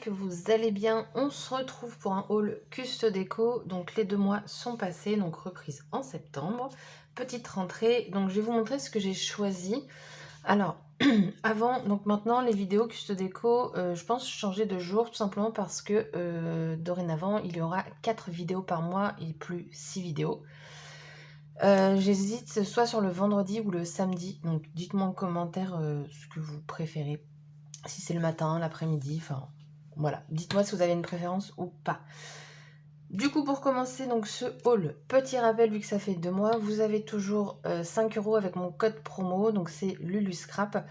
que vous allez bien. On se retrouve pour un haul Custo Déco. Donc les 2 mois sont passés, donc reprise en septembre. Petite rentrée, donc je vais vous montrer ce que j'ai choisi. Alors, avant, donc maintenant les vidéos Custo Déco, je pense changer de jour tout simplement parce que dorénavant il y aura 4 vidéos par mois et plus 6 vidéos. J'hésite soit sur le vendredi ou le samedi, donc dites-moi en commentaire ce que vous préférez. Si c'est le matin, l'après-midi, enfin voilà. Dites-moi si vous avez une préférence ou pas. Du coup, pour commencer donc ce haul, petit rappel vu que ça fait 2 mois, vous avez toujours 5 € avec mon code promo, donc c'est LuluScrap,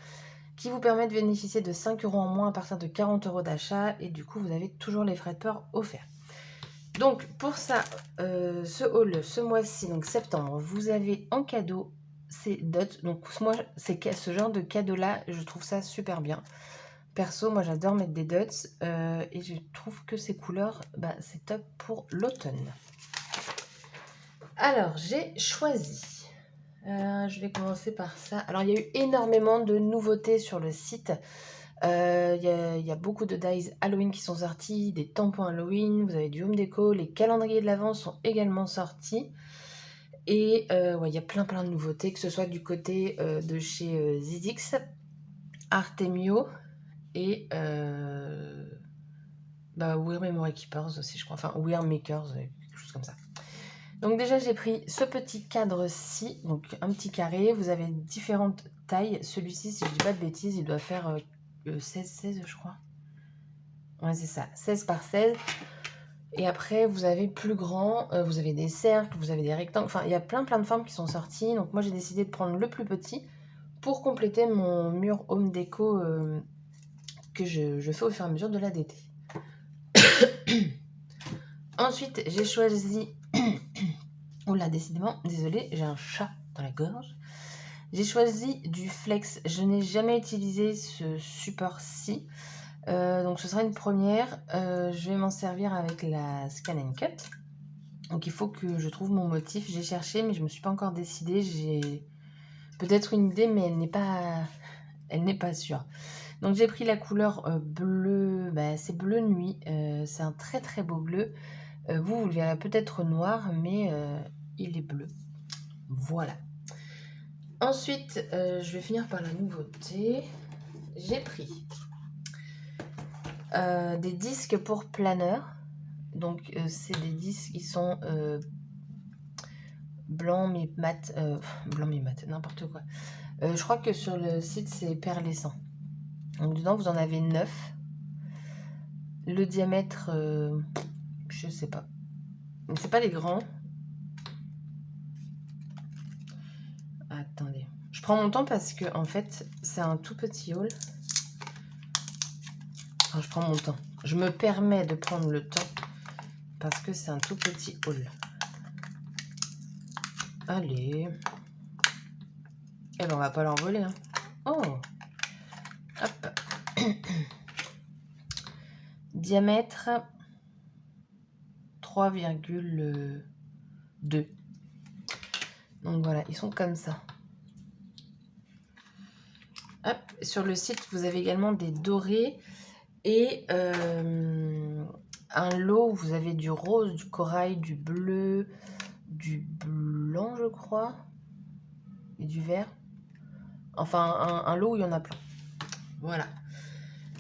qui vous permet de bénéficier de 5 € en moins à partir de 40 € d'achat, et du coup vous avez toujours les frais de port offerts. Donc pour ça, ce haul, ce mois-ci, donc septembre, vous avez en cadeau ces dots. Donc moi, c'est ce genre de cadeau-là, je trouve ça super bien. Perso, moi j'adore mettre des dots et je trouve que ces couleurs, c'est top pour l'automne. Alors, j'ai choisi. Je vais commencer par ça. Alors, il y a eu énormément de nouveautés sur le site. Il y a beaucoup de dies Halloween qui sont sortis, des tampons Halloween, vous avez du home déco, les calendriers de l'Avent sont également sortis. Et ouais, il y a plein de nouveautés, que ce soit du côté de chez Zizix, Artemio et Weird Memory Keepers aussi, je crois. Enfin, Weird Makers, quelque chose comme ça. Donc déjà, j'ai pris ce petit cadre-ci, donc un petit carré. Vous avez différentes tailles. Celui-ci, si je dis pas de bêtises, il doit faire 16, je crois. Ouais, c'est ça, 16 par 16. Et après, vous avez plus grand, vous avez des cercles, vous avez des rectangles. Enfin, il y a plein de formes qui sont sorties. Donc moi, j'ai décidé de prendre le plus petit pour compléter mon mur home déco que je fais au fur et à mesure de la DT. Ensuite, j'ai choisi... Oula, décidément, désolée, j'ai un chat dans la gorge. J'ai choisi du flex. Je n'ai jamais utilisé ce support-ci. Donc ce sera une première. Je vais m'en servir avec la Scan & Cut. Donc il faut que je trouve mon motif. J'ai cherché, mais je ne me suis pas encore décidée. J'ai peut-être une idée, mais elle n'est pas sûre. Donc j'ai pris la couleur bleu. C'est bleu nuit. C'est un très beau bleu. Vous le verrez peut-être noir, mais il est bleu. Voilà. Ensuite, je vais finir par la nouveauté. J'ai pris des disques pour planeur. Donc, c'est des disques qui sont blancs mais mat. Blanc mais mat, n'importe quoi. Je crois que sur le site, c'est perlescent. Donc, dedans, vous en avez 9. Le diamètre, je sais pas. Mais c'est pas les grands. Attendez. Je prends mon temps parce que, en fait, c'est un tout petit haul. Enfin, je prends mon temps. Je me permets de prendre le temps parce que c'est un tout petit haul. Allez. Eh ben, on va pas l'envoler. Hein. Oh. Hop. Diamètre 3,2. Donc voilà, ils sont comme ça. Hop. Sur le site, vous avez également des dorés et un lot où vous avez du rose, du corail, du bleu, du blanc, je crois, et du vert. Enfin, un lot où il y en a plein. Voilà.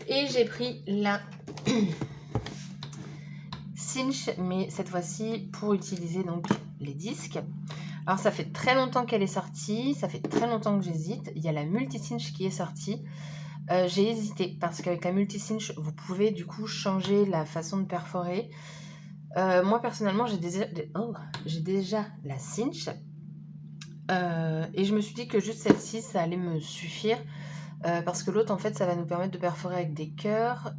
Et j'ai pris la cinch, mais cette fois-ci pour utiliser donc les disques. Alors ça fait très longtemps qu'elle est sortie, ça fait très longtemps que j'hésite. Il y a la multi-cinch qui est sortie. J'ai hésité parce qu'avec la multi-cinch, vous pouvez du coup changer la façon de perforer. Moi personnellement, j'ai déjà la cinch. Et je me suis dit que juste celle-ci, ça allait me suffire. Parce que l'autre, en fait, ça va nous permettre de perforer avec des cœurs,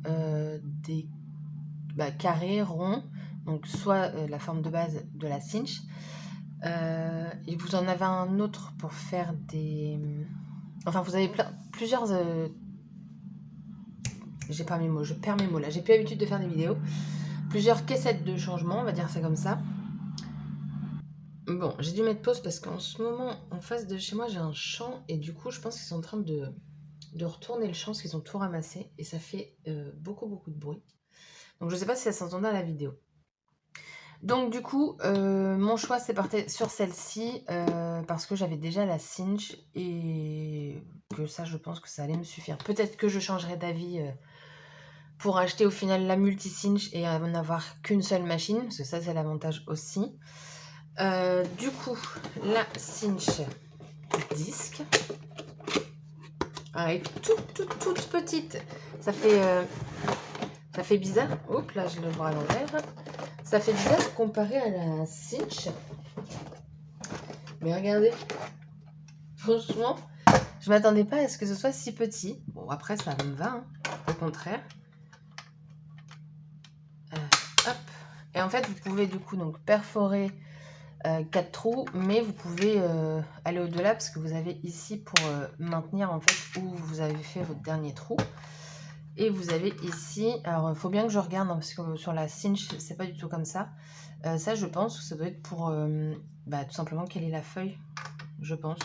des carrés, ronds. Donc soit la forme de base de la cinch. Et vous en avez un autre pour faire des... Enfin, vous avez plusieurs... J'ai pas mes mots, je perds mes mots là. J'ai plus l'habitude de faire des vidéos. Plusieurs caissettes de changement, on va dire ça comme ça. Bon, j'ai dû mettre pause parce qu'en ce moment, en face de chez moi, j'ai un champ. Et du coup, je pense qu'ils sont en train de retourner le champ parce qu'ils ont tout ramassé. Et ça fait beaucoup de bruit. Donc je sais pas si ça s'entendait à la vidéo. Donc du coup, mon choix s'est porté sur celle-ci parce que j'avais déjà la cinch et que ça, je pense que ça allait me suffire. Peut-être que je changerai d'avis pour acheter au final la multi-cinch et en avoir qu'une seule machine, parce que ça, c'est l'avantage aussi. Du coup, la cinch disque, elle est toute petite. Ça fait bizarre. Oups, là, je le vois à l'envers. Ça fait bizarre comparé à la cinch. Mais regardez, franchement, je m'attendais pas à ce que ce soit si petit. Bon, après, ça me va, hein, au contraire. Hop. Et en fait, vous pouvez du coup donc perforer 4 trous, mais vous pouvez aller au-delà parce que vous avez ici pour maintenir en fait où vous avez fait votre dernier trou. Et vous avez ici, alors il faut bien que je regarde hein, parce que sur la cinch, c'est pas du tout comme ça. Ça, je pense que ça doit être pour tout simplement quelle est la feuille, je pense.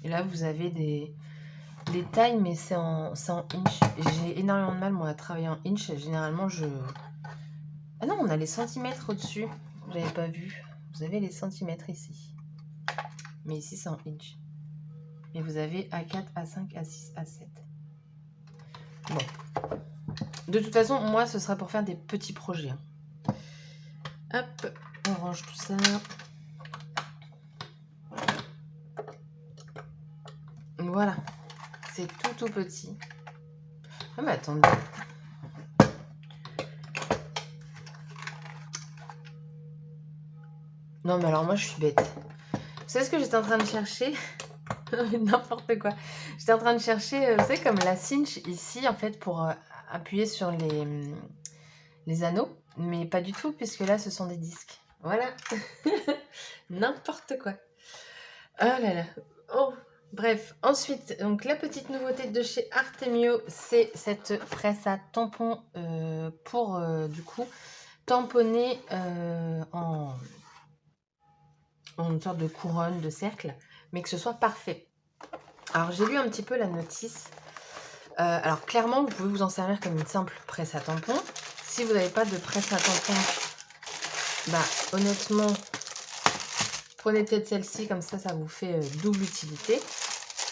Et là, vous avez des tailles, mais c'est en inch. J'ai énormément de mal, moi, à travailler en inch. Généralement, je... Ah non, on a les centimètres au-dessus. J'avais pas vu. Vous avez les centimètres ici. Mais ici, c'est en inch. Et vous avez A4, A5, A6, A7. Bon. De toute façon, moi, ce sera pour faire des petits projets. Hop, on range tout ça. Voilà. C'est tout petit. Ah mais attendez. Non mais alors moi je suis bête. Vous savez ce que j'étais en train de chercher? N'importe quoi. J'étais en train de chercher, vous savez comme la cinch ici en fait pour appuyer sur les anneaux. Mais pas du tout puisque là ce sont des disques. Voilà. N'importe quoi. Oh là là. Oh. Bref, ensuite, donc la petite nouveauté de chez Artemio, c'est cette presse à tampons pour du coup tamponner en une sorte de couronne, de cercle, mais que ce soit parfait. Alors j'ai lu un petit peu la notice. Alors clairement, vous pouvez vous en servir comme une simple presse à tampons. Si vous n'avez pas de presse à tampons, honnêtement, prenez peut-être celle-ci, comme ça vous fait double utilité.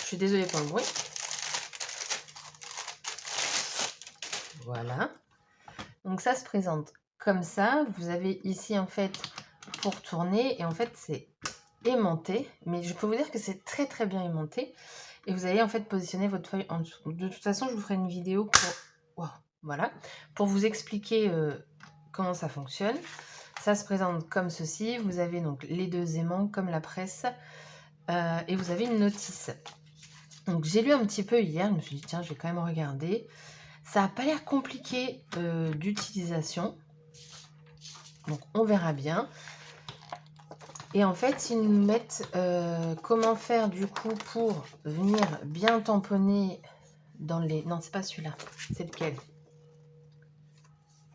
Je suis désolée pour le bruit. Voilà. Donc ça se présente comme ça. Vous avez ici en fait pour tourner et en fait c'est aimanté. Mais je peux vous dire que c'est très bien aimanté. Et vous allez en fait positionner votre feuille en dessous. De toute façon, je vous ferai une vidéo pour vous expliquer comment ça fonctionne. Ça se présente comme ceci. Vous avez donc les deux aimants comme la presse. Et vous avez une notice. Donc j'ai lu un petit peu hier. Je me suis dit tiens, je vais quand même regarder. Ça n'a pas l'air compliqué d'utilisation. Donc on verra bien. Et en fait, ils nous mettent comment faire du coup pour venir bien tamponner dans les... Non, c'est pas celui-là. C'est lequel?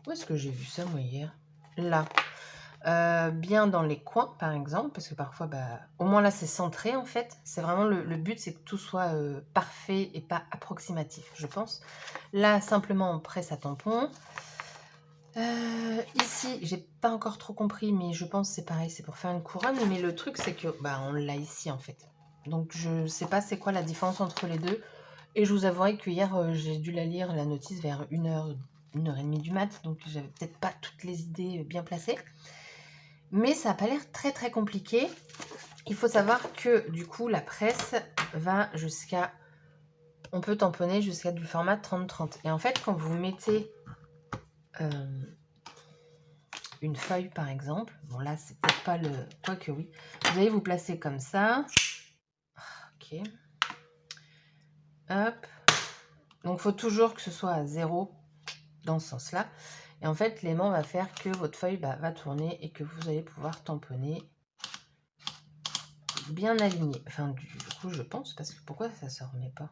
Où est-ce que j'ai vu ça moi hier? Là. Bien dans les coins par exemple, parce que parfois, au moins là c'est centré en fait. C'est vraiment le but, c'est que tout soit parfait et pas approximatif, je pense. Là, simplement on presse à tampon. Ici, j'ai pas encore trop compris, mais je pense que c'est pareil, c'est pour faire une couronne. Mais le truc, c'est que on l'a ici en fait. Donc je sais pas c'est quoi la différence entre les deux. Et je vous avouerai que hier, j'ai dû la lire, la notice, vers 1h, 1h30 du mat. Donc j'avais peut-être pas toutes les idées bien placées. Mais ça n'a pas l'air très compliqué. Il faut savoir que du coup, la presse va jusqu'à... On peut tamponner jusqu'à du format 30-30. Et en fait, quand vous mettez... une feuille par exemple, bon là c'est peut-être pas le... Quoique oui, vous allez vous placer comme ça, ok, hop, donc il faut toujours que ce soit à 0 dans ce sens là, et en fait l'aimant va faire que votre feuille va tourner et que vous allez pouvoir tamponner bien aligné, enfin du coup je pense, parce que pourquoi ça se remet pas?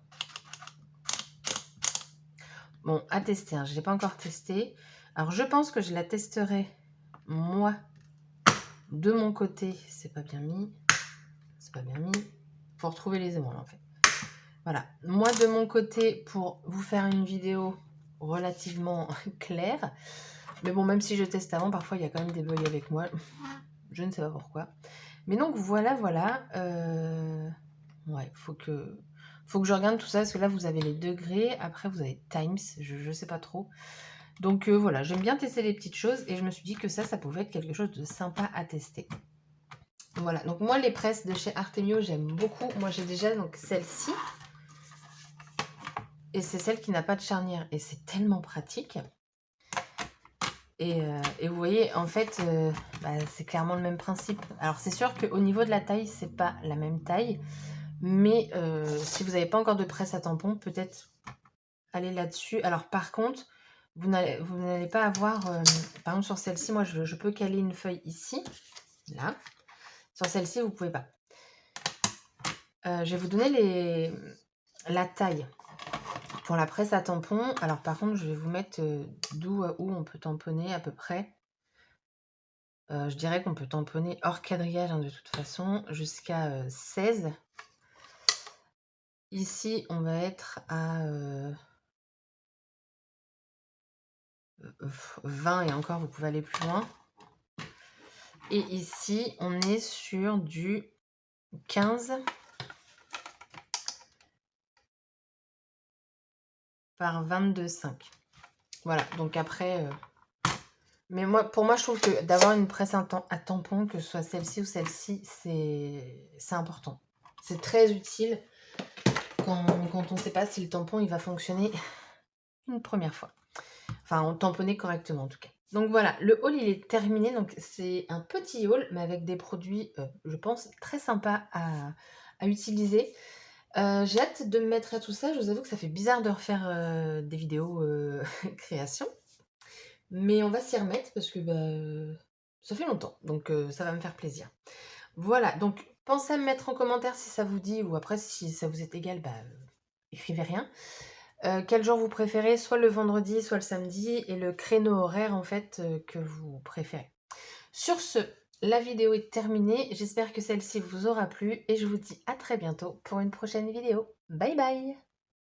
Bon, à tester, hein. Je l'ai pas encore testé, alors je pense que je la testerai moi de mon côté. C'est pas bien mis, c'est pas bien mis. Faut retrouver les aimants là, en fait. Voilà, moi de mon côté, pour vous faire une vidéo relativement clair. Mais bon, même si je teste avant, parfois il y a quand même des bugs avec moi. Je ne sais pas pourquoi. Mais donc voilà, voilà. Ouais, faut que je regarde tout ça, parce que là vous avez les degrés, après vous avez times, je sais pas trop. Donc voilà, j'aime bien tester les petites choses et je me suis dit que ça pouvait être quelque chose de sympa à tester. Voilà, donc moi les presses de chez Artemio, j'aime beaucoup. Moi j'ai déjà donc celle-ci. Et c'est celle qui n'a pas de charnière. Et c'est tellement pratique. Et vous voyez, en fait, c'est clairement le même principe. Alors c'est sûr qu'au niveau de la taille, c'est pas la même taille. Mais si vous n'avez pas encore de presse à tampon, peut-être aller là-dessus. Alors par contre, vous n'allez pas avoir... par exemple sur celle-ci, moi je peux caler une feuille ici. Là. Sur celle-ci, vous ne pouvez pas. Je vais vous donner la taille. Pour la presse à tampon, alors par contre, je vais vous mettre d'où à où on peut tamponner à peu près. Je dirais qu'on peut tamponner hors quadrillage de toute façon jusqu'à 16. Ici, on va être à 20 et encore, vous pouvez aller plus loin. Et ici, on est sur du 15 par 22,5. Voilà, donc après... Mais pour moi, je trouve que d'avoir une presse à tampon, que ce soit celle-ci ou celle-ci, c'est important. C'est très utile quand on ne sait pas si le tampon il va fonctionner une première fois. Enfin, on tamponner correctement en tout cas. Donc voilà, le haul il est terminé. Donc c'est un petit haul, mais avec des produits, je pense, très sympas à utiliser. J'ai hâte de me mettre à tout ça. Je vous avoue que ça fait bizarre de refaire des vidéos création. Mais on va s'y remettre parce que ça fait longtemps, donc ça va me faire plaisir. Voilà, donc pensez à me mettre en commentaire si ça vous dit, ou après si ça vous est égal, écrivez rien. Quel jour vous préférez, soit le vendredi, soit le samedi, et le créneau horaire en fait que vous préférez. Sur ce, la vidéo est terminée, j'espère que celle-ci vous aura plu, et je vous dis à très bientôt pour une prochaine vidéo. Bye bye!